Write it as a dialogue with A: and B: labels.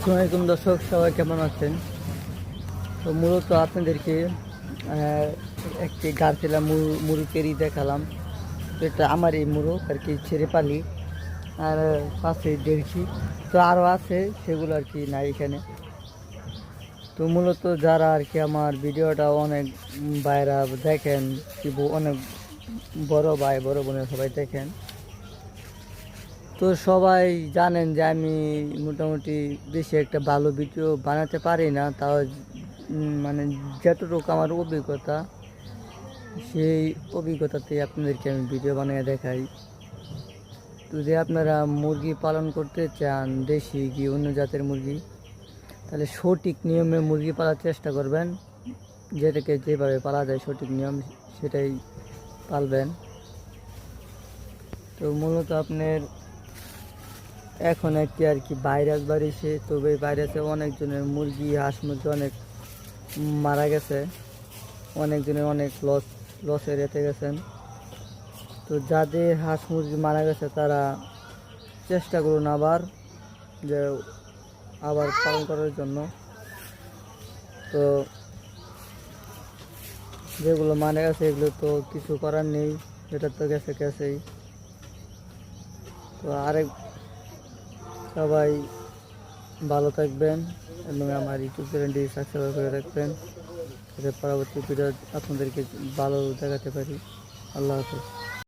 A: আসসালামু আলাইকুম দর্শক, সবাই কেমন আছেন? তো মূলত আপনাদেরকে একটি গাছলা মুরুকেরই দেখালাম। তো এটা আমার এই মুরগ আর কি ছেড়ে পালি, আর পাশে দেখছি তো আরও আছে, সেগুলো আর কি নাই এখানে। তো মূলত যারা আর কি আমার ভিডিওটা অনেক ভাইরা দেখেন, কি অনেক বড় ভাই বড় বোনের সবাই দেখেন, তো সবাই জানেন যে আমি মোটামুটি বেশি একটা ভালো ভিডিও বানাতে পারি না। তাও মানে যতটুকু আমার অভিজ্ঞতা, সেই অভিজ্ঞতাতেই আপনাদেরকে আমি ভিডিও বানিয়ে দেখাই। তো যদি আপনারা মুরগি পালন করতে চান, দেশি কি অন্য জাতের মুরগি, তাহলে সঠিক নিয়মে মুরগি পালার চেষ্টা করবেন। যেটাকে যেভাবে পালা যায় সঠিক নিয়ম, সেটাই পালবেন। তো মূলত আপনার এখন একটি আর কি ভাইরাস বাড়িছে, তবে এই ভাইরাসে অনেকজনের মুরগি হাঁস মুরগি অনেক মারা গেছে, অনেকজনের অনেক লসে রেতে গেছেন। তো যাদের হাঁস মুরগি মারা গেছে তারা চেষ্টা করুন যে আবার পালন করার জন্য। তো যেগুলো মারা গেছে এগুলো তো কিছু করার নেই, এটা তো গেছেই। তো সবাই ভালো থাকবেন এবং আমার ইউটিউব চ্যানেলটি সাবস্ক্রাইব করে রাখবেন, যাতে পরবর্তী ভিডিও আপনাদেরকে ভালো দেখাতে পারি। আল্লাহ হাফেজ।